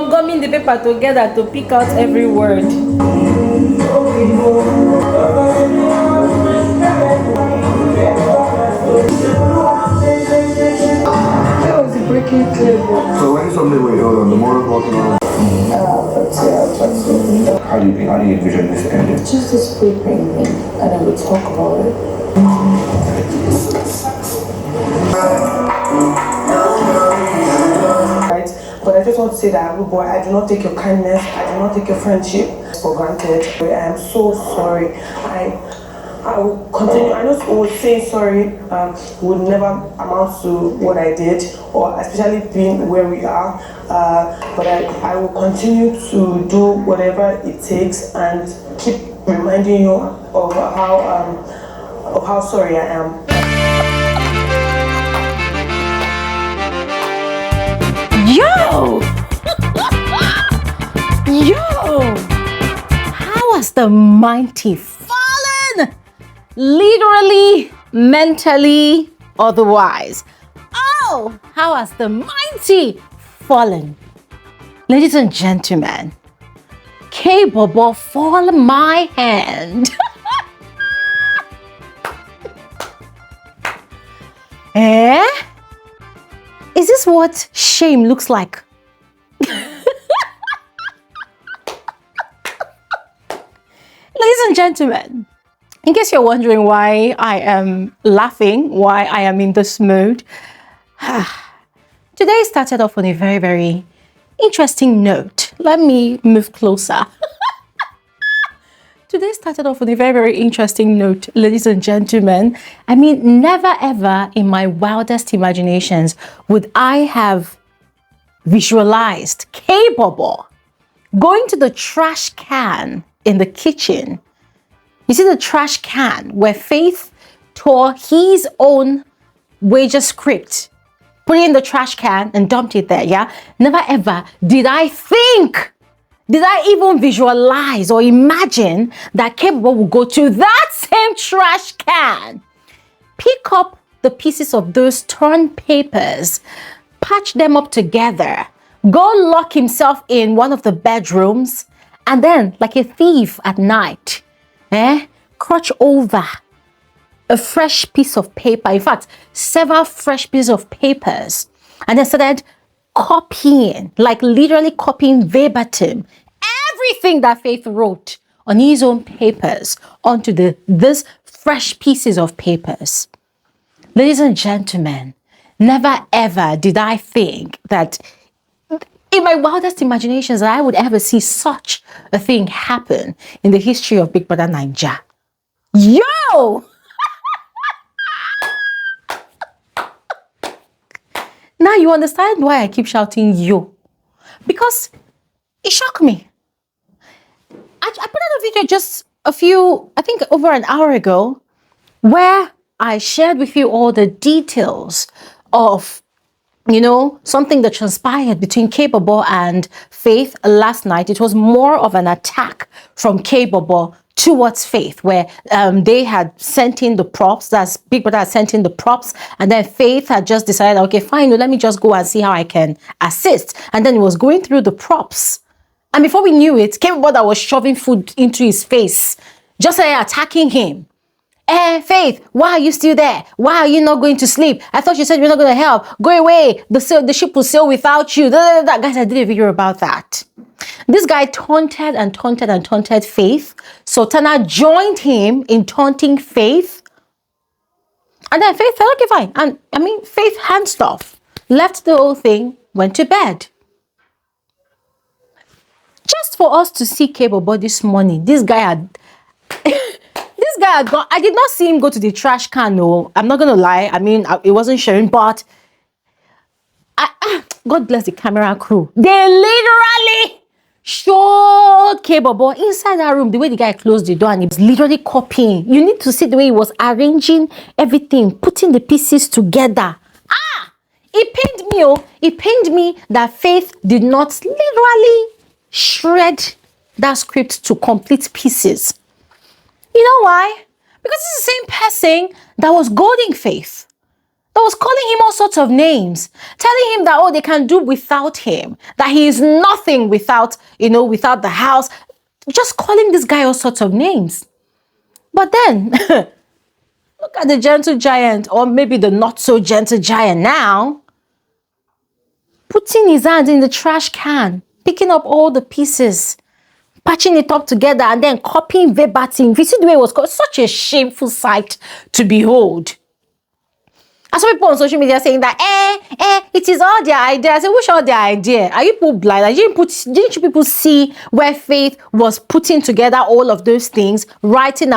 gumming the paper together to pick out every word. So when is something where you're on the moral walking around? How do you envision this ending? Just this sleeping thing, and then we talk about it. Right, but I just want to say that, boy, I do not take your kindness, I do not take your friendship for granted. I am so sorry. I will continue. I know I was saying sorry would never amount to what I did, or especially being where we are. But I will continue to do whatever it takes and keep reminding you of how sorry I am. Yo! Yo! How has the mighty fallen? Literally, mentally, otherwise. Oh, how has the mighty fallen? Ladies and gentlemen, Kaybobo fall my hand. Eh? Is this what shame looks like? Ladies and gentlemen, in case you're wondering why I am laughing, why I am in this mood, today started off on a very, very interesting note. Let me move closer. Today started off on a very, very interesting note, ladies and gentlemen. I mean, never ever in my wildest imaginations would I have visualized Kaybobo going to the trash can in the kitchen. You see the trash can where Faith tore his own wager script, put it in the trash can and dumped it there, yeah? Never ever did I even visualize or imagine that Kaybobo would go to that same trash can, pick up the pieces of those torn papers, patch them up together, go lock himself in one of the bedrooms, and then, like a thief at night, crouch over a fresh piece of paper, in fact, several fresh pieces of papers, and then started copying, like literally copying verbatim, everything that Faith wrote on his own papers onto these fresh pieces of papers. Ladies and gentlemen, never ever did I think that in my wildest imaginations that I would ever see such a thing happen in the history of Big Brother Naija. Yo! Now you understand why I keep shouting yo. Because it shocked me. I put out a video just I think over an hour ago, where I shared with you all the details of, something that transpired between Kaybobo and Faith last night. It was more of an attack from Kaybobo towards Faith, where they had sent in the props. That's Big Brother had sent in the props, and then Faith had just decided, okay, fine, let me just go and see how I can assist. And then it was going through the props. And before we knew it, Kaybobo that was shoving food into his face, just attacking him. Faith, why are you still there? Why are you not going to sleep? I thought you said you're not going to help. Go away. The ship will sail without you. Guys, I did a video about that. This guy taunted and taunted and taunted Faith. Sultana joined him in taunting Faith. And then Faith said, okay, fine. And Faith hands off, left the whole thing, went to bed. Just for us to see Kaybobo this morning, this guy had gone. I did not see him go to the trash can, no. I'm not going to lie. It wasn't showing, but God bless the camera crew. They literally showed Kaybobo inside that room, the way the guy closed the door, and he was literally copying. You need to see the way he was arranging everything, putting the pieces together. It pained me, It pained me that Faith did not literally shred that script to complete pieces. You know why? Because it's the same person that was goading Faith. that was calling him all sorts of names, telling him that, oh, they can do without him, that he is nothing without, without the house, just calling this guy all sorts of names. But then, look at the gentle giant, or maybe the not so gentle giant now, putting his hand in the trash can, picking up all the pieces, patching it up together, and then copying verbatim. If you see the way it was called, such a shameful sight to behold. I saw people on social media saying that, it is all their idea. I said, which all their idea? Are you people blind? Didn't you people see where Faith was putting together all of those things, writing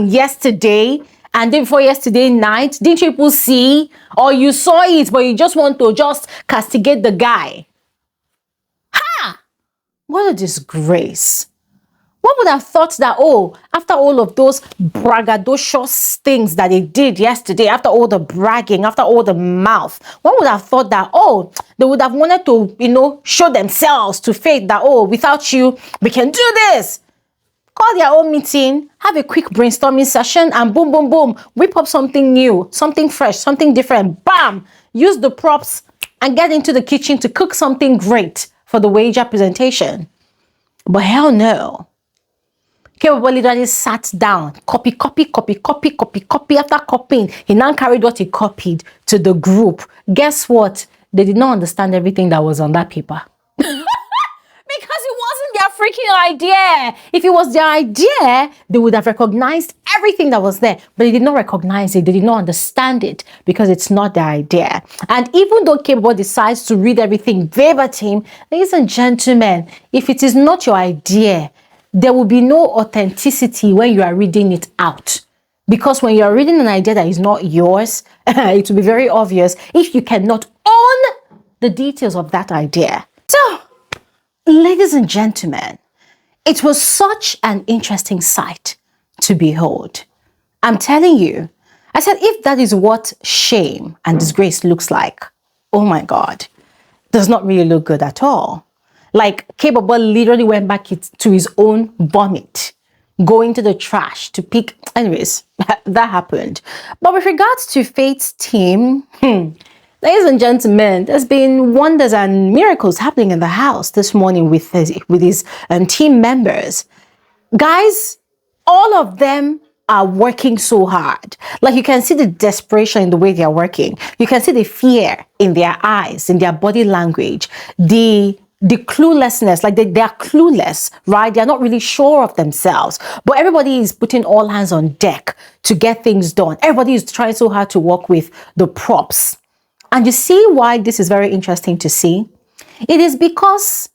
yesterday, and then before yesterday night? Didn't you people see? Or you saw it, but you just want to just castigate the guy? Ha! What a disgrace. One would have thought that, oh, after all of those braggadocious things that they did yesterday, after all the bragging, after all the mouth, one would have thought that, oh, they would have wanted to, show themselves to Faith that, oh, without you, we can do this. Call their own meeting, have a quick brainstorming session, and boom, boom, boom, whip up something new, something fresh, something different. Bam! Use the props and get into the kitchen to cook something great for the wager presentation. But hell no. Kaybobo literally sat down, copy after copying. He now carried what he copied to the group. Guess what? They did not understand everything that was on that paper. Because it wasn't their freaking idea. If it was their idea, they would have recognized everything that was there. But they did not recognize it. They did not understand it because it's not their idea. And even though Kaybobo decides to read everything verbatim, ladies and gentlemen, if it is not your idea, there will be no authenticity when you are reading it out. Because when you're reading an idea that is not yours, it will be very obvious if you cannot own the details of that idea. So, ladies and gentlemen, it was such an interesting sight to behold. I'm telling you, I said, if that is what shame and disgrace looks like, oh my God, does not really look good at all. Like, Kaybobo literally went back to his own vomit, going to the trash to pick. Anyways, that happened. But with regards to Faith's team, ladies and gentlemen, there's been wonders and miracles happening in the house this morning with his team members. Guys, all of them are working so hard. Like, you can see the desperation in the way they are working. You can see the fear in their eyes, in their body language, the cluelessness, like they are clueless, right? They're not really sure of themselves, but everybody is putting all hands on deck to get things done. Everybody is trying so hard to work with the props. And you see why this is very interesting to see? It is because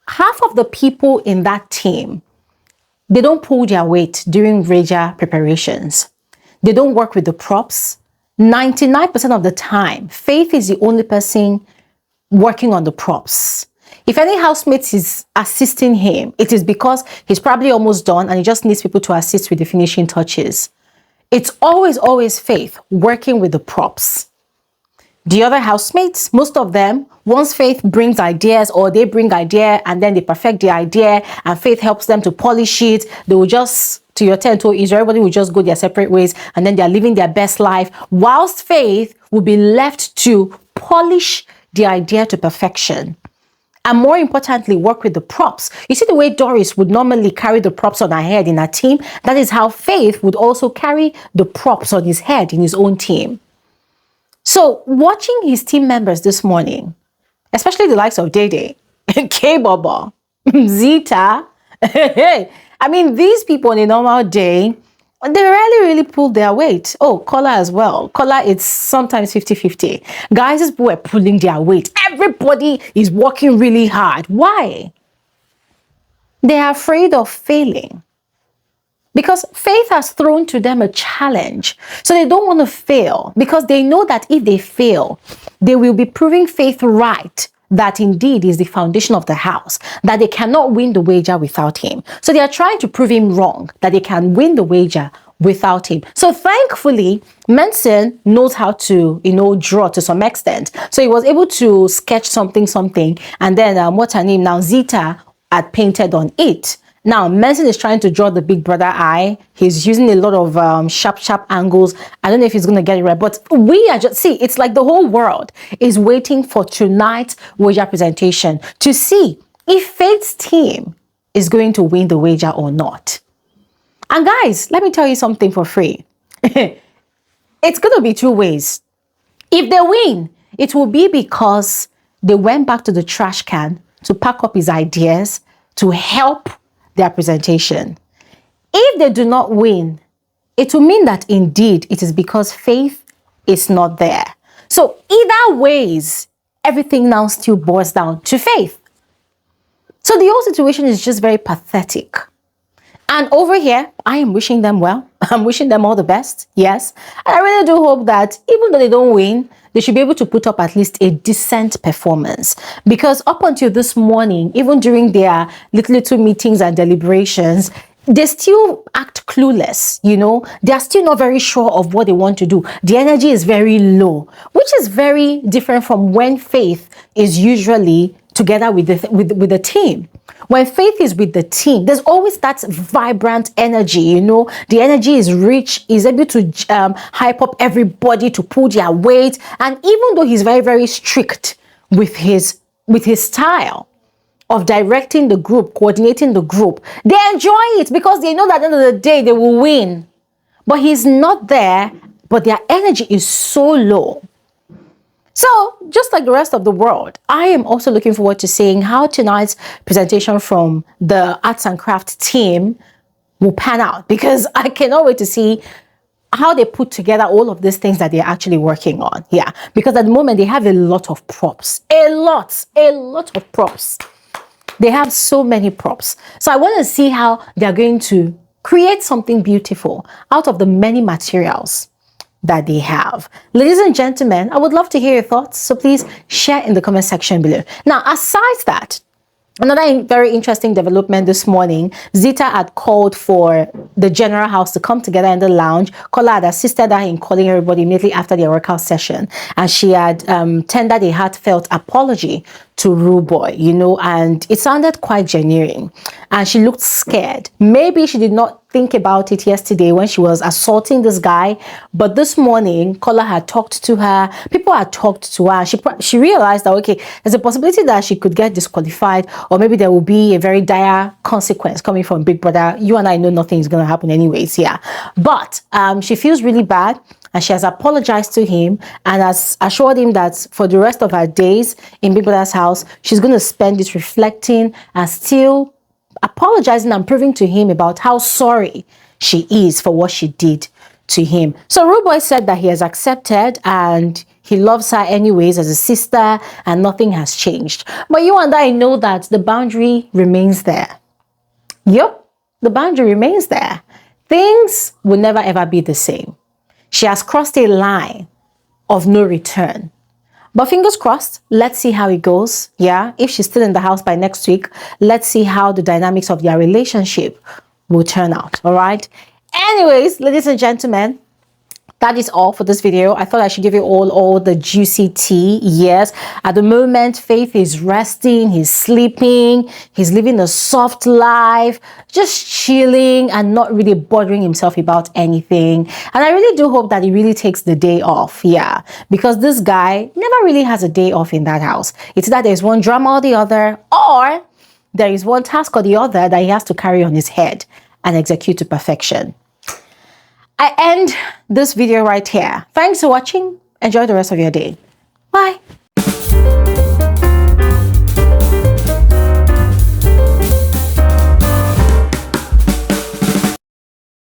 half of the people in that team, they don't pull their weight during Bbnaija preparations. They don't work with the props. 99% of the time, Faith is the only person working on the props. If any housemate is assisting him, it is because he's probably almost done and he just needs people to assist with the finishing touches. It's always Faith working with the props. The other housemates, most of them, once Faith brings ideas or they bring idea and then they perfect the idea and Faith helps them to polish it, they will just, to your 10 toe Israel, everybody will just go their separate ways and then they're living their best life, whilst Faith will be left to polish the idea to perfection. And more importantly, work with the props. You see the way Doris would normally carry the props on her head in her team? That is how Faith would also carry the props on his head in his own team. So watching his team members this morning, especially the likes of Dede, Kaybobo, Zita, I mean, these people on a normal day, they really pull their weight. Oh, Kola as well. Kola, it's sometimes 50-50. Guys, these people are pulling their weight. Everybody is working really hard. Why? They are afraid of failing. Because Faith has thrown to them a challenge. So they don't want to fail. Because they know that if they fail, they will be proving Faith right. That indeed is the foundation of the house, that they cannot win the wager without him. So they are trying to prove him wrong, that they can win the wager without him. So thankfully, Manson knows how to, draw to some extent. So he was able to sketch something, and then what's her name now, Zita, had painted on it. Now, Manson is trying to draw the big brother eye. He's using a lot of sharp angles. I don't know if he's going to get it right, but we are just, see, it's like the whole world is waiting for tonight's wager presentation to see if Faith's team is going to win the wager or not. And guys, let me tell you something for free. It's going to be two ways. If they win, it will be because they went back to the trash can to pack up his ideas to help their presentation. If they do not win, it will mean that indeed it is because Faith is not there. So either ways, everything now still boils down to Faith. So the whole situation is just very pathetic. And over here, I am wishing them well. I'm wishing them all the best. Yes. And I really do hope that even though they don't win, they should be able to put up at least a decent performance. Because up until this morning, even during their little meetings and deliberations, they still act clueless, you know. They are still not very sure of what they want to do. The energy is very low, which is very different from when Faith is usually together with the team. When Faith is with the team, there's always that vibrant energy, you know. The energy is rich, is able to hype up everybody to pull their weight. And even though he's very, very strict with his style of directing the group, coordinating the group, they enjoy it because they know that at the end of the day, they will win. But he's not there, but their energy is so low. So, just like the rest of the world, I am also looking forward to seeing how tonight's presentation from the arts and crafts team will pan out, because I cannot wait to see how they put together all of these things that they're actually working on. Yeah, because at the moment they have a lot of props, a lot of props. They have so many props. So I want to see how they're going to create something beautiful out of the many materials that they have. Ladies and gentlemen, I would love to hear your thoughts, so please share in the comment section below. Now, aside that, another very interesting development this morning, Zita had called for the general house to come together in the lounge. Kola had assisted her in calling everybody immediately after their workout session, and she had tendered a heartfelt apology to Rude Boy, you know, and it sounded quite genuine, and she looked scared. Maybe she did not think about it yesterday when she was assaulting this guy, but this morning Kola had talked to her, people had talked to her. She realized that, okay, there's a possibility that she could get disqualified, or maybe there will be a very dire consequence coming from Big Brother. You and I know nothing is going to happen anyways, yeah, but she feels really bad. And she has apologized to him and has assured him that for the rest of her days in Big Brother's house, she's going to spend it reflecting and still apologizing and proving to him about how sorry she is for what she did to him. So Rude Boy said that he has accepted and he loves her anyways as a sister, and nothing has changed. But you and I know that the boundary remains there. Yep, the boundary remains there. Things will never ever be the same. She has crossed a line of no return. But fingers crossed, let's see how it goes. Yeah, if she's still in the house by next week, let's see how the dynamics of their relationship will turn out. All right. Anyways, ladies and gentlemen, that is all for this video. I thought I should give you all the juicy tea. Yes, at the moment, Faith is resting, he's sleeping, he's living a soft life, just chilling and not really bothering himself about anything. And I really do hope that he really takes the day off. Yeah, because this guy never really has a day off in that house. It's that there's one drama or the other, or there is one task or the other that he has to carry on his head and execute to perfection. I end this video right here. Thanks for watching. Enjoy the rest of your day. Bye.